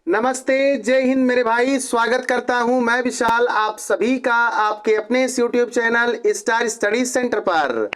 नमस्ते, जय हिंद मेरे भाई। स्वागत करता हूं मैं विशाल आप सभी का आपके अपने इस YouTube channel star study centre पर।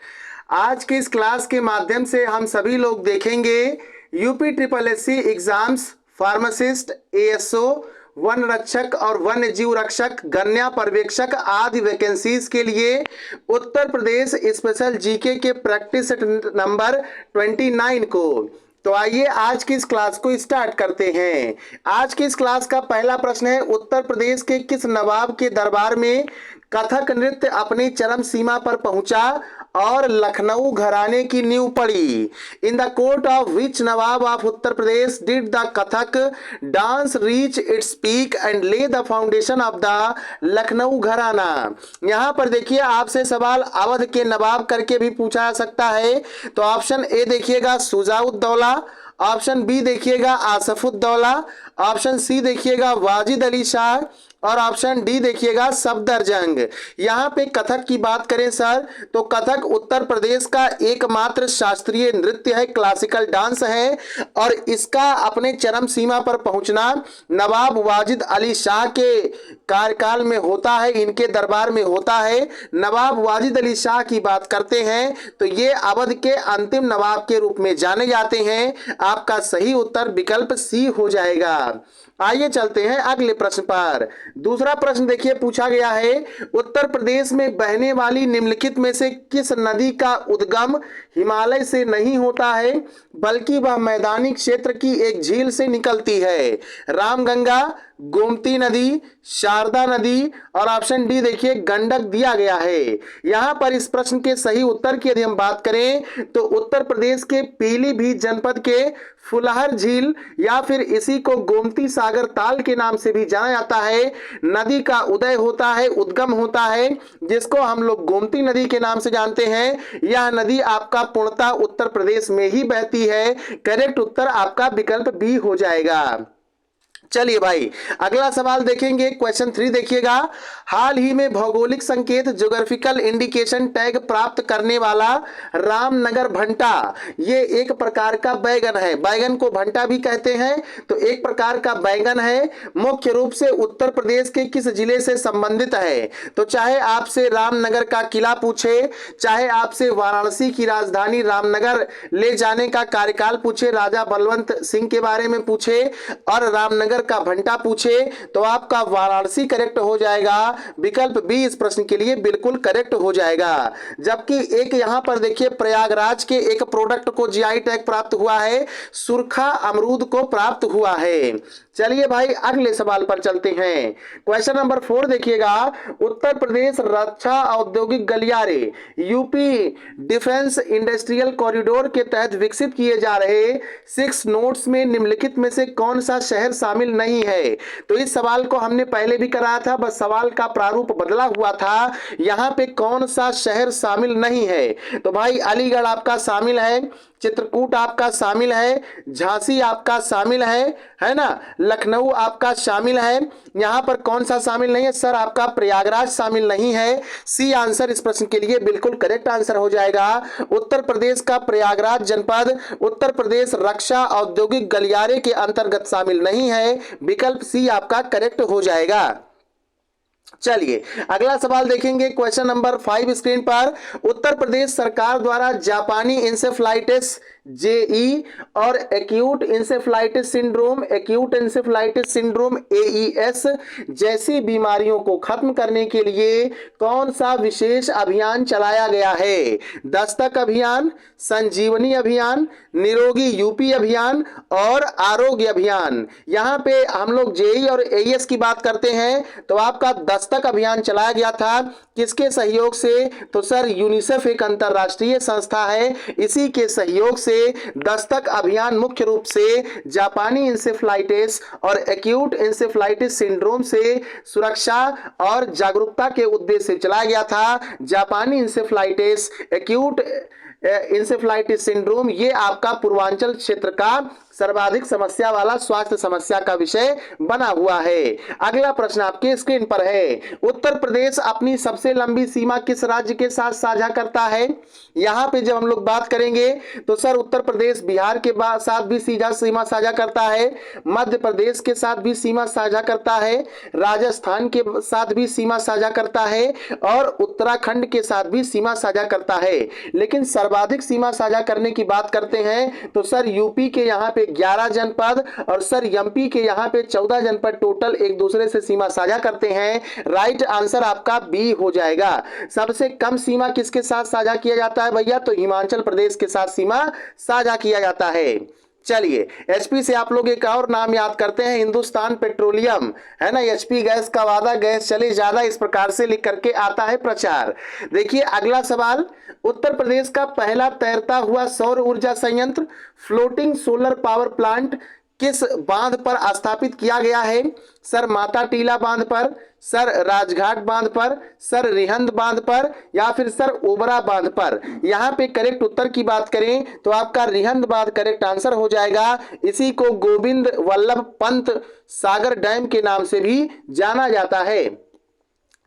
आज की इस क्लास के माध्यम से हम सभी लोग देखेंगे UP triple SC exams, pharmacist, ASO, one रक्षक और वन्य जीव रक्षक, गन्ना पर्यवेक्षक आदि वैकेंसीज के लिए उत्तर प्रदेश स्पेशल जीके के प्रैक्टिस सेट नंबर 29 को। तो आइए आज की इस क्लास को स्टार्ट करते हैं। आज की इस क्लास का पहला प्रश्न है, उत्तर प्रदेश के किस नवाब के दरबार में कथक नृत्य अपनी चरम सीमा पर पहुंचा और लखनऊ घराने की नींव पड़ी? In the court of which nawab of Uttar Pradesh did the Kathak dance reach its peak and lay the foundation of the Lucknow gharana? यहां पर देखिए आपसे सवाल अवध के नवाब करके भी पूछा जा सकता है। तो ऑप्शन ए देखिएगा शुजाउद्दौला, ऑप्शन बी देखिएगा आसफुद्दौला, ऑप्शन सी देखिएगा वाजिद अली शाह और ऑप्शन डी देखिएगा सफदरजंग। यहाँ पे कथक की बात करें सर, तो कथक उत्तर प्रदेश का एकमात्र शास्त्रीय नृत्य है, क्लासिकल डांस है और इसका अपने चरम सीमा पर पहुंचना नवाब वाजिद अली शाह के कार्यकाल में होता है, इनके दरबार में होता है। नवाब वाजिद अली शाह की बात करते हैं तो ये अवध के अंतिम नवाब के रूप में जाने जाते हैं। आपका सही उत्तर विकल्प सी हो जाएगा। आइए चलते हैं अगले प्रश्न पर। दूसरा प्रश्न देखिए पूछा गया है, उत्तर प्रदेश में बहने वाली निम्नलिखित में से किस नदी का उद्गम हिमालय से नहीं होता है बल्कि वह मैदानी क्षेत्र की एक झील से निकलती है? रामगंगा, गोमती नदी, शारदा नदी और ऑप्शन डी देखिए गंडक दिया गया है। यहां पर इस प्रश्न के सही उत्तर की यदि हम बात करें तो उत्तर प्रदेश के पीलीभीत जनपद के फुलहर झील या फिर इसी को गोमती सागर ताल के नाम से भी जाना जाता है, नदी का उदय होता है, उद्गम होता है, जिसको हम लोग गोमती नदी के नाम से जानते हैं। यह नदी आपका पूर्णतः उत्तर प्रदेश में ही बहती है। करेक्ट उत्तर आपका विकल्प बी हो जाएगा। चलिए भाई अगला सवाल देखेंगे, क्वेश्चन 3 देखिएगा। हाल ही में भौगोलिक संकेत ज्योग्राफिकल इंडिकेशन टैग प्राप्त करने वाला रामनगर भंटा, ये एक प्रकार का बैगन है, बैगन को भंटा भी कहते हैं, तो एक प्रकार का बैगन है। मुख्य रूप से उत्तर प्रदेश के किस जिले से संबंधित है? तो चाहे आपसे रामनगर का किला पूछे, चाहे आपसे वाराणसी की राजधानी रामनगर ले जाने का कार्यकाल पूछे, राजा बलवंत सिंह के बारे में पूछे और रामनगर का भंटा पूछे, तो आपका वाराणसी करेक्ट हो जाएगा। विकल्प बी इस प्रश्न के लिए बिल्कुल करेक्ट हो जाएगा। जबकि एक यहां पर देखिए प्रयागराज के एक प्रोडक्ट को जीआई टैग प्राप्त हुआ है, सुरखा अमरूद को प्राप्त हुआ है। चलिए भाई अगले सवाल पर चलते हैं। क्वेश्चन नंबर 4 देखिएगा, उत्तर प्रदेश रक्षा औद्योगिक गलियारे यूपी डिफेंस इंडस्ट्रियल कॉरिडोर के तहत विकसित किए जा रहे 6 नोड्स में निम्नलिखित में से कौन सा शहर शामिल नहीं है? तो इस सवाल को हमने पहले भी कराया था, बस सवाल का प्रारूप बदला हुआ था। यहां पे कौन सा शहर शामिल नहीं है? तो भाई अलीगढ़ आपका शामिल है, चित्रकूट आपका शामिल है, झांसी आपका शामिल है ना, लखनऊ आपका शामिल है। यहां पर कौन सा शामिल नहीं है सर? आपका प्रयागराज शामिल नहीं है। सी आंसर इस प्रश्न के लिए बिल्कुल करेक्ट आंसर हो जाएगा। उत्तर प्रदेश का प्रयागराज जनपद उत्तर प्रदेश रक्षा औद्योगिक गलियारे के अंतर्गत शामिल नहीं है। विकल्प सी आपका करेक्ट हो जाएगा। चलिए अगला सवाल देखेंगे, क्वेश्चन नंबर 5 स्क्रीन पर। उत्तर प्रदेश सरकार द्वारा जापानी इंसेफ्लाइटिस जेई और एक्यूट इंसेफ्लाइटिस सिंड्रोम एईएस जैसी बीमारियों को खत्म करने के लिए कौन सा विशेष अभियान चलाया गया है? दस्तक अभियान, संजीवनी अभियान, निरोगी यूपी अभियान और आरोग्य अभियान। यहां पे हम लोग जेई और एईएस की बात करते हैं तो आपका दस्तक अभियान चलाया गया था, किसके सहयोग से? तो सर यूनिसेफ एक अंतरराष्ट्रीय संस्था है, इसी के सहयोग से दस्तक अभियान मुख्य रूप से जापानी इंसेफ्लाइटिस और एक्यूट इंसेफ्लाइटिस सिंड्रोम से सुरक्षा और जागरूकता के उद्देश्य से चलाया गया था। जापानी इंसेफ्लाइटिस, एक्यूट इंसेफ्लाइटिस सिंड्रोम ये आपका पूर्वांचल क्षेत्र का सर्वाधिक समस्या वाला स्वास्थ्य समस्या का विषय बना हुआ है। अगला प्रश्न आपके स्क्रीन पर है, उत्तर प्रदेश अपनी सबसे लंबी सीमा किस राज्य के साथ साझा करता है? यहाँ पे जब हम लोग बात करेंगे तो सर उत्तर प्रदेश बिहार के साथ भी सीमा साझा करता है, मध्य प्रदेश के साथ भी सीमा साझा करता है, राजस्थान के साथ भी सीमा साझा करता है और उत्तराखंड के साथ भी सीमा साझा करता है। लेकिन सर्वाधिक सीमा साझा करने की बात करते हैं तो सर यूपी के यहाँ पे 11 जनपद और सर एमपी के यहाँ पे 14 जनपद टोटल एक दूसरे से सीमा साझा करते हैं। राइट आंसर आपका बी हो जाएगा। सबसे कम सीमा किसके साथ साझा किया जाता है भैया? तो हिमाचल प्रदेश के साथ सीमा साझा किया जाता है। चलिए एचपी से आप लोग एक और नाम याद करते हैं, हिंदुस्तान पेट्रोलियम, है ना। एचपी गैस का वादा, गैस चले ज्यादा, इस प्रकार से लिख करके आता है प्रचार। देखिए अगला सवाल, उत्तर प्रदेश का पहला तैरता हुआ सौर ऊर्जा संयंत्र फ्लोटिंग सोलर पावर प्लांट किस बांध पर स्थापित किया गया है? सर माता टीला बांध पर, सर राजघाट बांध पर, सर रिहंद बांध पर या फिर सर ओबरा बांध पर? यहाँ पे करेक्ट उत्तर की बात करें तो आपका रिहंद बांध करेक्ट आंसर हो जाएगा। इसी को गोविंद वल्लभ पंत सागर डैम के नाम से भी जाना जाता है।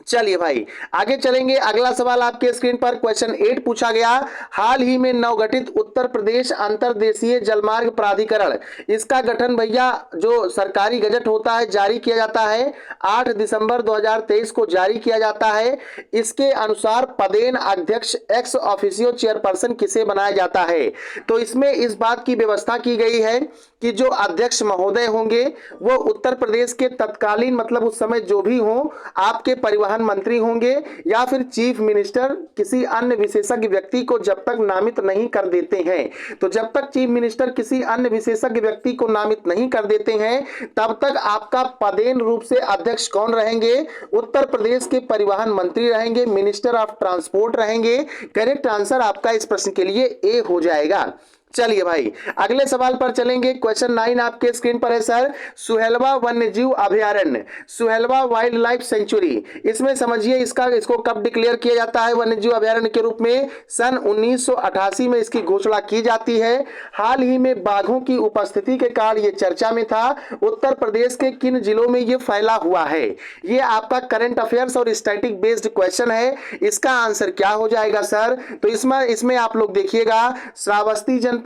चलिए भाई आगे चलेंगे। अगला सवाल आपके स्क्रीन पर क्वेश्चन 8 पूछा गया, हाल ही में नवगठित उत्तर प्रदेश अंतर्देशीय जलमार्ग प्राधिकरण, इसका गठन भैया जो सरकारी गजट होता है जारी किया जाता है 8 दिसंबर 2023 को जारी किया जाता है। इसके अनुसार पदेन अध्यक्ष एक्स ऑफिसियो चेयरपर्सन किसे बनाया जाता है? तो इसमें इस बात की व्यवस्था की गई है कि जो अध्यक्ष महोदय होंगे वो उत्तर प्रदेश के तत्कालीन मतलब उस समय जो भी हो आपके परिवहन मंत्री होंगे या फिर चीफ मिनिस्टर किसी अन्य विशेषज्ञ व्यक्ति को जब तक नामित नहीं कर देते हैं, तो जब तक चीफ मिनिस्टर किसी अन्य विशेषज्ञ व्यक्ति को नामित नहीं कर देते हैं तब तक आपका पदेन रूप से अध्यक्ष कौन रहेंगे? उत्तर प्रदेश के परिवहन मंत्री रहेंगे, मिनिस्टर ऑफ ट्रांसपोर्ट रहेंगे। करेक्ट आंसर आपका इस प्रश्न के लिए ए हो जाएगा। चलिए भाई अगले सवाल पर चलेंगे। क्वेश्चन 9 आपके स्क्रीन पर है सर, सुहेलवा वन्यजीव अभयारण्य, सुहेलवा वाइल्ड लाइफ सेंचुरी, इसमें समझिए इसको कब डिक्लेयर किया जाता है वन्यजीव अभयारण्य के रूप में? सन 1988 में इसकी घोषणा की जाती है। हाल ही में बाघों की उपस्थिति के कारण ये चर्चा में था। उत्तर प्रदेश के किन जिलों में ये फैला हुआ है? ये आपका करंट अफेयर्स और स्टैटिक बेस्ड क्वेश्चन है। इसका आंसर क्या हो जाएगा सर? तो इसमें आप लोग देखिएगा श्रावस्ती जनपद,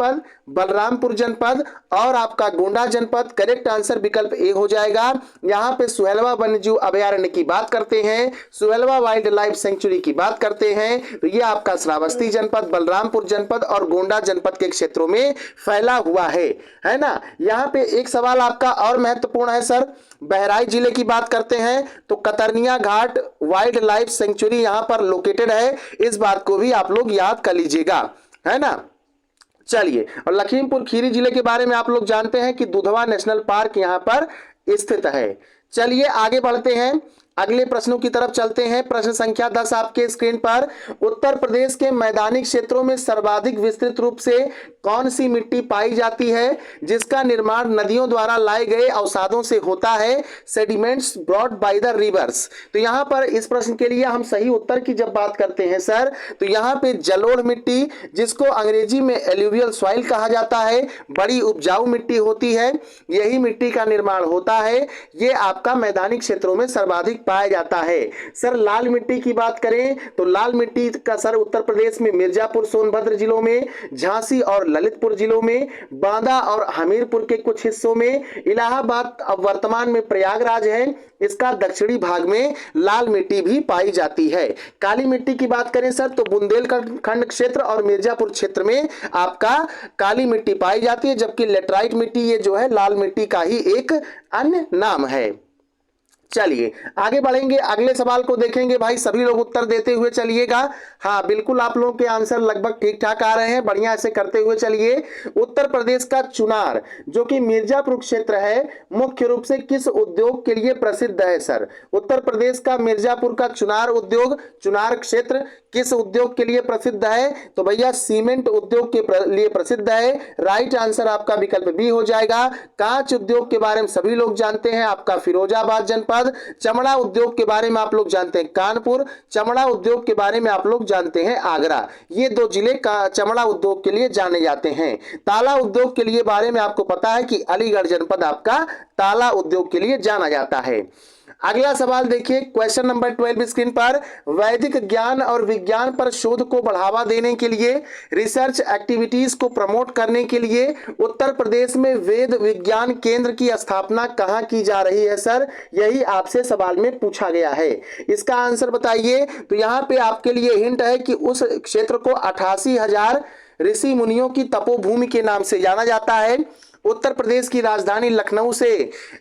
बलरामपुर जनपद और आपका गोंडा जनपद। करेक्ट आंसर विकल्प ए हो जाएगा। यहाँ पे सुहेलवा वन्यजीव अभयारण्य की बात करते हैं, सुहेलवा वाइल्ड लाइफ सेंचुरी की बात करते हैं, तो ये आपका श्रावस्ती जनपद, बलरामपुर जनपद और गोंडा जनपद के क्षेत्रों में फैला हुआ है ना। यहाँ पे एक सवाल आपका और महत्वपूर्ण है सर, बहराइच जिले की बात करते हैं तो कतरनिया घाट वाइल्ड लाइफ सेंचुरी यहाँ पर लोकेटेड है। इस बात को भी आप लोग याद कर लीजिएगा, है ना। चलिए और लखीमपुर खीरी जिले के बारे में आप लोग जानते हैं कि दुधवा नेशनल पार्क यहां पर स्थित है। चलिए आगे बढ़ते हैं, अगले प्रश्नों की तरफ चलते हैं। प्रश्न संख्या 10 आपके स्क्रीन पर, उत्तर प्रदेश के मैदानी क्षेत्रों में सर्वाधिक विस्तृत रूप से कौन सी मिट्टी पाई जाती है जिसका निर्माण नदियों द्वारा लाए गए अवसादों से होता है? Sediments brought by the reverse. तो यहाँ पर इस प्रश्न के लिए हम सही उत्तर की जब बात करते हैं सर तो यहाँ पे जलोढ़ मिट्टी, जिसको अंग्रेजी में एल्यूवियल सॉइल कहा जाता है, बड़ी उपजाऊ मिट्टी होती है, यही मिट्टी का निर्माण होता है। ये आपका मैदानी क्षेत्रों में सर्वाधिक पाया जाता है। सर लाल मिट्टी की बात करें तो लाल मिट्टी का सर उत्तर प्रदेश में मिर्जापुर सोनभद्र जिलों में, झांसी और ललितपुर जिलों में, बांदा और हमीरपुर के कुछ हिस्सों में, इलाहाबाद अब वर्तमान में प्रयागराज है, इसका दक्षिणी भाग में लाल मिट्टी भी पाई जाती है। काली मिट्टी की बात करें सर तो बुंदेलखंड क्षेत्र और मिर्जापुर क्षेत्र में आपका काली मिट्टी पाई जाती है, जबकि लेटराइट मिट्टी ये जो है लाल मिट्टी का ही एक अन्य नाम है। चलिए आगे बढ़ेंगे, अगले सवाल को देखेंगे। भाई सभी लोग उत्तर देते हुए चलिएगा। हाँ बिल्कुल आप लोगों के आंसर लगभग ठीक ठाक आ रहे हैं, बढ़िया ऐसे करते हुए चलिए। उत्तर प्रदेश का चुनार जो कि मिर्जापुर क्षेत्र है मुख्य रूप से किस उद्योग के लिए प्रसिद्ध है सर? उत्तर प्रदेश का मिर्जापुर का चुनार उद्योग, चुनार क्षेत्र किस उद्योग के लिए प्रसिद्ध है? तो भैया सीमेंट उद्योग के लिए प्रसिद्ध है। राइट आंसर आपका विकल्प बी हो जाएगा। कांच उद्योग के बारे में सभी लोग जानते हैं, आपका फिरोजाबाद जनपद। चमड़ा उद्योग के बारे में आप लोग जानते हैं कानपुर। चमड़ा उद्योग के बारे में आप लोग जानते हैं आगरा। ये दो जिले का चमड़ा उद्योग के लिए जाने जाते हैं। ताला उद्योग के लिए बारे में आपको पता है कि अलीगढ़ जनपद आपका ताला उद्योग के लिए जाना जाता है। अगला सवाल देखिए, क्वेश्चन नंबर 12 स्क्रीन पर। वैदिक ज्ञान और विज्ञान पर शोध को बढ़ावा देने के लिए, रिसर्च एक्टिविटीज को प्रमोट करने के लिए उत्तर प्रदेश में वेद विज्ञान केंद्र की स्थापना कहां की जा रही है सर? यही आपसे सवाल में पूछा गया है। इसका आंसर बताइए। तो यहां पे आपके लिए हिंट है कि उस क्षेत्र को 88,000 ऋषि मुनियों की तपोभूमि के नाम से जाना जाता है। उत्तर प्रदेश की राजधानी लखनऊ से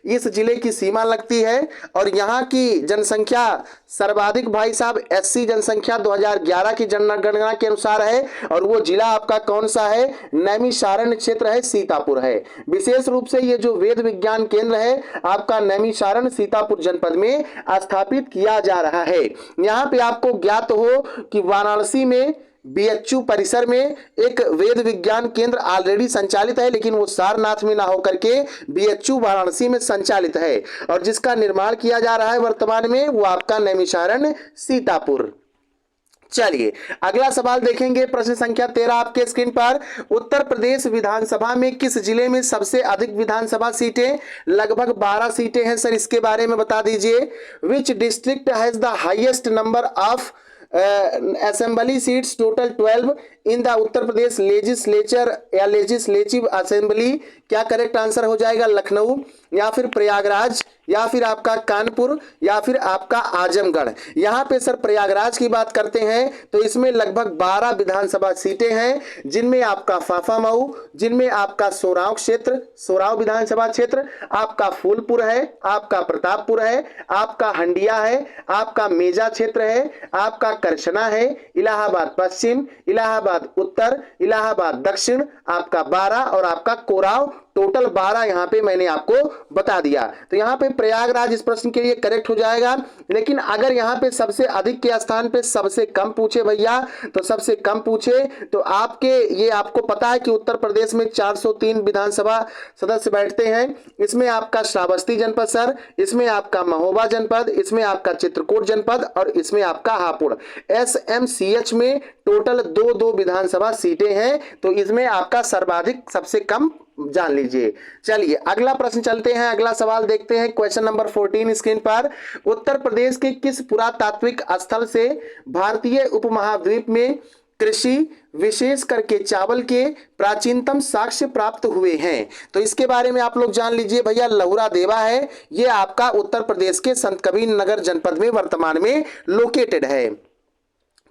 इस जिले की सीमा लगती है और यहाँ की जनसंख्या सर्वाधिक भाई साहब एससी जनसंख्या 2011 की जनगणना के अनुसार है। और वो जिला आपका कौन सा है? नैमिषारण्य क्षेत्र है, सीतापुर है। विशेष रूप से ये जो वेद विज्ञान केंद्र है आपका नैमिषारण्य सीतापुर जनपद में स्थापित किया जा रहा है। यहाँ पे आपको ज्ञात हो कि वाराणसी में बीएचयू परिसर में एक वेद विज्ञान केंद्र ऑलरेडी संचालित है, लेकिन वो सारनाथ में ना होकर के बीएचयू वाराणसी में संचालित है और जिसका निर्माण किया जा रहा है वर्तमान में वो आपका नैमिषारण्य सीतापुर। चलिए अगला सवाल देखेंगे, प्रश्न संख्या 13 आपके स्क्रीन पर। उत्तर प्रदेश विधानसभा में किस जिले में सबसे अधिक विधानसभा सीटें? लगभग 12 सीटें हैं सर, इसके बारे में बता दीजिए। Which district has the highest number of assembly seats? Total 12 in the Uttar Pradesh legislature या लेजिस्लेटिव असेंबली। क्या करेक्ट आंसर हो जाएगा? लखनऊ या फिर प्रयागराज या फिर आपका कानपुर या फिर आपका आजमगढ़। यहाँ पे सर प्रयागराज की बात करते हैं तो इसमें लगभग 12 विधानसभा सीटें हैं, जिनमें आपका फाफामऊ, जिनमें आपका सोराव क्षेत्र, सोराव विधानसभा क्षेत्र, आपका फूलपुर है, आपका प्रतापपुर है, आपका हंडिया है, आपका मेजा क्षेत्र है, आपका करछना है, इलाहाबाद पश्चिम, इलाहाबाद उत्तर, इलाहाबाद दक्षिण, आपका 12 और आपका कोराव। टोटल 12 यहाँ पे मैंने आपको बता दिया। तो यहाँ पे प्रयागराज इस प्रश्न के लिए करेक्ट हो जाएगा। लेकिन अगर यहाँ पे सबसे अधिक के स्थान पे सबसे कम पूछे भैया, तो सबसे कम पूछे तो आपके ये आपको पता है कि उत्तर प्रदेश में 403 विधानसभा सदस्य बैठते हैं। इसमें आपका श्रावस्ती जनपद सर, इसमें आपका महोबा जनपद, इसमें आपका चित्रकूट जनपद और इसमें आपका हापुड़। एसएमसीएच में टोटल 2-2 विधानसभा सीटें हैं, तो इसमें आपका सर्वाधिक सबसे कम जान लीजिए। चलिए अगला प्रश्न चलते हैं, अगला सवाल देखते हैं, क्वेश्चन नंबर 14 स्क्रीन पर। उत्तर प्रदेश के किस पुरातात्विक स्थल से भारतीय उपमहाद्वीप में कृषि विशेष करके चावल के प्राचीनतम साक्ष्य प्राप्त हुए हैं? तो इसके बारे में आप लोग जान लीजिए भैया। लहुरा देवा है, ये आपका उत्तर प्रदेश के संत कबीर नगर जनपद में वर्तमान में लोकेटेड है।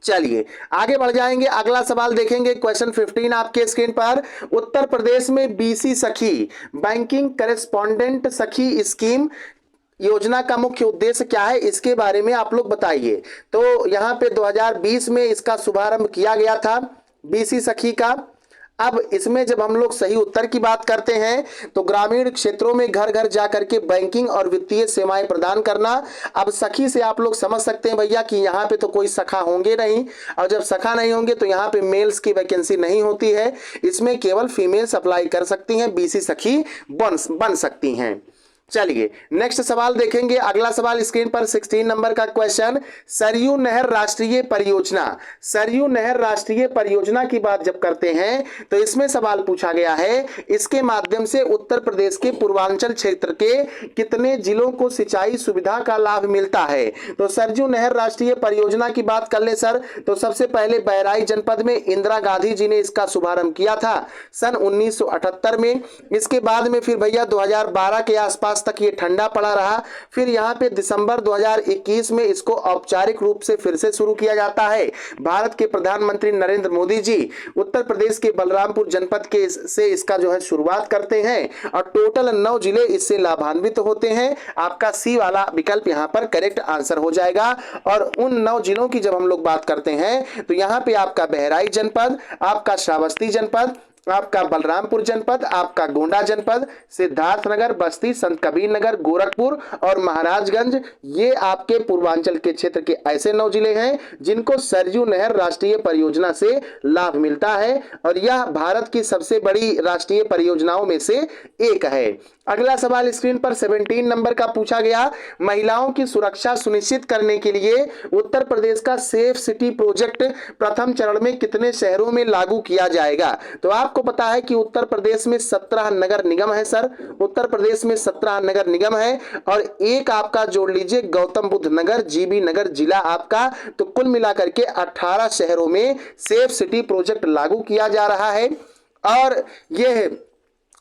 चलिए आगे बढ़ जाएंगे, अगला सवाल देखेंगे, क्वेश्चन 15 आपके स्क्रीन पर। उत्तर प्रदेश में बीसी सखी बैंकिंग करेस्पॉन्डेंट सखी स्कीम योजना का मुख्य उद्देश्य क्या है? इसके बारे में आप लोग बताइए। तो यहाँ पे 2020 में इसका शुभारंभ किया गया था बीसी सखी का। अब इसमें जब हम लोग सही उत्तर की बात करते हैं तो ग्रामीण क्षेत्रों में घर घर जाकर के बैंकिंग और वित्तीय सेवाएं प्रदान करना। अब सखी से आप लोग समझ सकते हैं भैया कि यहाँ पे तो कोई सखा होंगे नहीं, और जब सखा नहीं होंगे तो यहाँ पे मेल्स की वैकेंसी नहीं होती है, इसमें केवल फीमेल्स अप्लाई कर सकती हैं, बीसी सखी बन सकती हैं। चलिए नेक्स्ट सवाल देखेंगे, अगला सवाल स्क्रीन पर 16 नंबर का क्वेश्चन। सरयू नहर राष्ट्रीय परियोजना, सरयू नहर राष्ट्रीय परियोजना की बात जब करते हैं तो इसमें सवाल पूछा गया है, इसके माध्यम से उत्तर प्रदेश के पूर्वांचल क्षेत्र के कितने जिलों को सिंचाई सुविधा का लाभ मिलता है? तो सरयू नहर राष्ट्रीय परियोजना की बात कर ले सर, तो सबसे पहले बहराइच जनपद में इंदिरा गांधी जी ने इसका शुभारंभ किया था सन 1978 में। इसके बाद में फिर भैया 2012 के आसपास तक ये ठंडा पड़ा रहा। फिर यहाँ पे दिसंबर 2021 में इसको औपचारिक रूप से फिर से शुरू किया जाता है। भारत के प्रधानमंत्री नरेंद्र मोदी जी उत्तर प्रदेश के बलरामपुर जनपद के से इसका जो है शुरुआत करते हैं और टोटल 9 जिले इससे लाभान्वित होते हैं। आपका सी वाला विकल्प यहाँ पर करेक्ट आंसर हो जाएगा। और उन 9 जिलों की जब हम लोग बात करते हैं तो यहाँ पे आपका बहराइच जनपद, आपका श्रावस्ती जनपद, आपका बलरामपुर जनपद, आपका गोंडा जनपद, सिद्धार्थनगर, बस्ती, संत कबीर नगर, गोरखपुर और महाराजगंज, ये आपके पूर्वांचल के क्षेत्र के ऐसे 9 जिले हैं जिनको सरयू नहर राष्ट्रीय परियोजना से लाभ मिलता है और यह भारत की सबसे बड़ी राष्ट्रीय परियोजनाओं में से एक है। अगला सवाल स्क्रीन पर 17 नंबर का पूछा गया, महिलाओं की सुरक्षा सुनिश्चित करने के लिए उत्तर प्रदेश का सेफ सिटी प्रोजेक्ट प्रथम चरण में कितने शहरों में लागू किया जाएगा? तो आपको पता है कि उत्तर प्रदेश में 17 नगर निगम है सर, उत्तर प्रदेश में 17 नगर निगम है और एक आपका जोड़ लीजिए गौतम बुद्ध नगर, जीबी नगर जिला आपका, तो कुल मिलाकर के 18 शहरों में सेफ सिटी प्रोजेक्ट लागू किया जा रहा है। और यह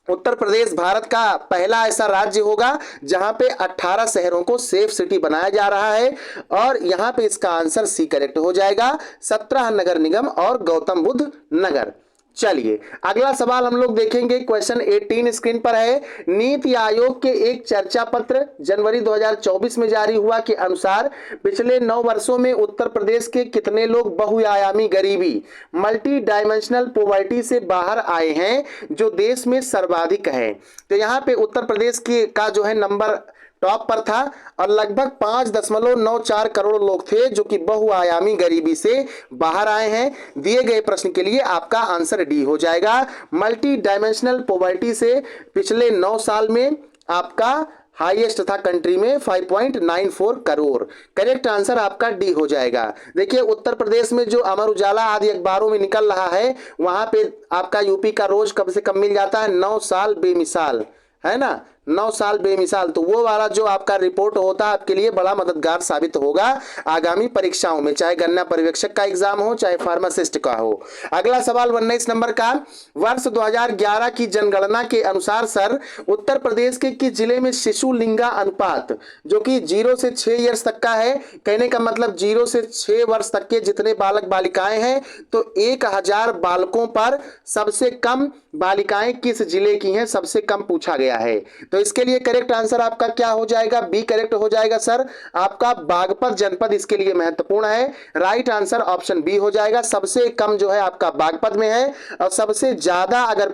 उत्तर प्रदेश भारत का पहला ऐसा राज्य होगा जहां पे 18 शहरों को सेफ सिटी बनाया जा रहा है और यहां पे इसका आंसर सी करेक्ट हो जाएगा, 17 नगर निगम और गौतम बुद्ध नगर। चलिए अगला सवाल हम लोग देखेंगे, क्वेश्चन 18 स्क्रीन पर है। नीति आयोग के एक चर्चा पत्र जनवरी 2024 में जारी हुआ के अनुसार पिछले 9 वर्षों में उत्तर प्रदेश के कितने लोग बहुआयामी गरीबी, मल्टी डायमेंशनल पॉवर्टी से बाहर आए हैं, जो देश में सर्वाधिक है? तो यहाँ पे उत्तर प्रदेश का जो है नंबर टॉप पर था और लगभग 5.94 करोड़ लोग थे जो कि बहुआयामी गरीबी से बाहर आए हैं। दिए गए प्रश्न के लिए आपका आंसर डी हो जाएगा, मल्टी डायमेंशनल पॉवर्टी से पिछले 9 साल में आपका हाईएस्ट था कंट्री में 5.94 करोड़। करेक्ट आंसर आपका डी हो जाएगा। देखिए उत्तर प्रदेश में जो अमर उजाला आदि अखबारों में निकल रहा है वहां पे आपका यूपी का रोज कम से कम मिल जाता है 9 साल बेमिसाल, है ना, 9 साल बेमिसाल। तो वो वाला जो आपका रिपोर्ट होता है आपके लिए बड़ा मददगार साबित होगा आगामी परीक्षाओं में, चाहे गन्ना पर्यवेक्षक का एग्जाम हो चाहे फार्मासिस्ट का हो। अगला सवाल 19 नंबर का, वर्ष 2011 की जनगणना के अनुसार सर उत्तर प्रदेश के किस जिले में शिशु लिंगा अनुपात जो कि 0 से 6 ईयर्स तक का है, कहने का मतलब 0 से 6 वर्ष तक के जितने बालक बालिकाएं हैं तो 1000 बालकों पर सबसे कम बालिकाएं किस जिले की हैं, सबसे कम पूछा गया है। तो इसके लिए करेक्ट आंसर आपका क्या हो जाएगा? बी करेक्ट हो जाएगा सर, आपका बागपत जनपद इसके लिए महत्वपूर्ण है। राइट आंसर ऑप्शन बी हो जाएगा, सबसे कम जो है आपका बागपत में है और सबसे ज्यादा अगर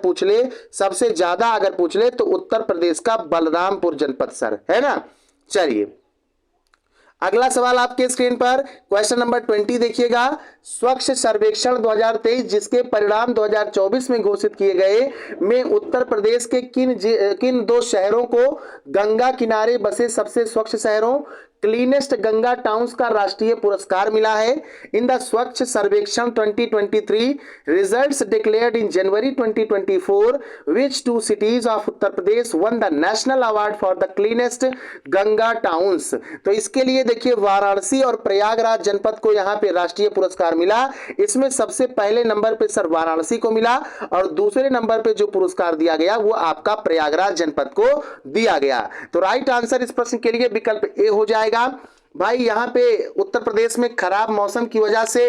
पूछ ले तो उत्तर प्रदेश का बलरामपुर जनपद सर, है ना। चलिए अगला सवाल आपके स्क्रीन पर क्वेश्चन नंबर 20 देखिएगा, स्वच्छ सर्वेक्षण 2023 जिसके परिणाम 2024 में घोषित किए गए में उत्तर प्रदेश के किन 2 शहरों को गंगा किनारे बसे सबसे स्वच्छ शहरों क्लीनेस्ट गंगा टाउन्स का राष्ट्रीय पुरस्कार मिला है? इन द स्वच्छ सर्वेक्षण 2023 results declared in January 2024 which 2 cities of Uttar Pradesh won the national award for the cleanest Ganga towns? तो इसके लिए देखिए वाराणसी और प्रयागराज जनपद को यहाँ पे राष्ट्रीय पुरस्कार मिला। इसमें सबसे पहले नंबर पे सर वाराणसी को मिला और दूसरे नंबर पे जो पुरस्कार दिया गया वो आपका प्रयागराज जनपद को दिया गया। तो राइट आंसर इस प्रश्न के लिए विकल्प ए हो जाएगा। भाई यहाँ पे उत्तर प्रदेश में खराब मौसम की वजह से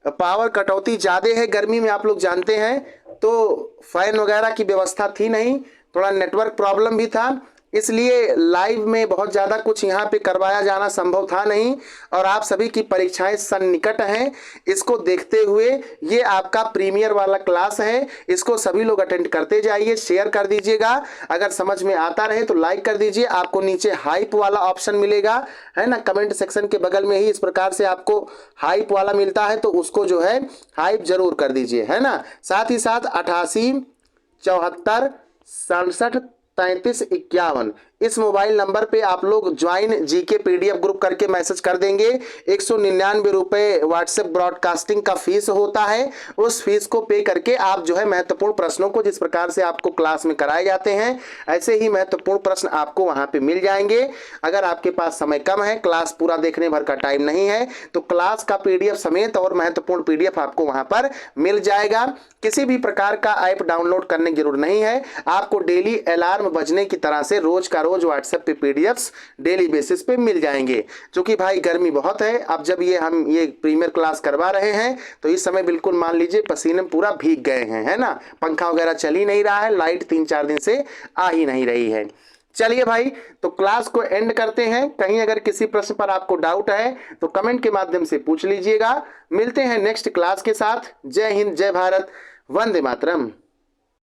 पावर कटौती ज्यादा है, गर्मी में आप लोग जानते हैं, तो फैन वगैरह की व्यवस्था थी नहीं, थोड़ा नेटवर्क प्रॉब्लम भी था, इसलिए लाइव में बहुत ज़्यादा कुछ यहाँ पे करवाया जाना संभव था नहीं। और आप सभी की परीक्षाएं सन्निकट हैं, इसको देखते हुए ये आपका प्रीमियर वाला क्लास है, इसको सभी लोग अटेंड करते जाइए, शेयर कर दीजिएगा। अगर समझ में आता रहे तो लाइक कर दीजिए। आपको नीचे हाइप वाला ऑप्शन मिलेगा, है ना, कमेंट सेक्शन के बगल में ही इस प्रकार से आपको हाइप वाला मिलता है, तो उसको जो है हाइप जरूर कर दीजिए, है ना। साथ ही साथ 88 74 67 33 51 इस मोबाइल नंबर पे आप लोग ज्वाइन जीके पीडीएफ ग्रुप करके मैसेज कर देंगे। 199 रुपए व्हाट्सएप ब्रॉडकास्टिंग का फीस होता है, उस फीस को पे करके आप जो है महत्वपूर्ण प्रश्नों को जिस प्रकार से आपको क्लास में कराए जाते हैं ऐसे ही महत्वपूर्ण प्रश्न आपको वहां पे मिल जाएंगे। अगर आपके पास समय कम है, क्लास पूरा देखने भर का टाइम नहीं है, तो क्लास का पीडीएफ समेत और महत्वपूर्ण पीडीएफ आपको वहां पर मिल जाएगा। किसी भी प्रकार का ऐप डाउनलोड करने की जरूरत नहीं है, आपको डेली अलार्म बजने की तरह से रोज का रोज व्हाट्सएप पे पीडीएफ्स डेली बेसिस पे मिल जाएंगे। क्योंकि भाई गर्मी बहुत है, अब जब हम ये प्रीमियर क्लास करवा रहे हैं तो इस समय बिल्कुल मान लीजिए पसीने में पूरा भीग गए हैं, है ना, पंखा वगैरह चल ही नहीं रहा है, लाइट 3-4 दिन से आ ही नहीं रही है। चलिए भाई, तो क्लास को एंड करते हैं। कहीं अगर किसी प्रश्न पर आपको डाउट है तो कमेंट के माध्यम से पूछ लीजिएगा। मिलते हैं नेक्स्ट क्लास के साथ। जय हिंद, जय भारत, वंदे मातरम।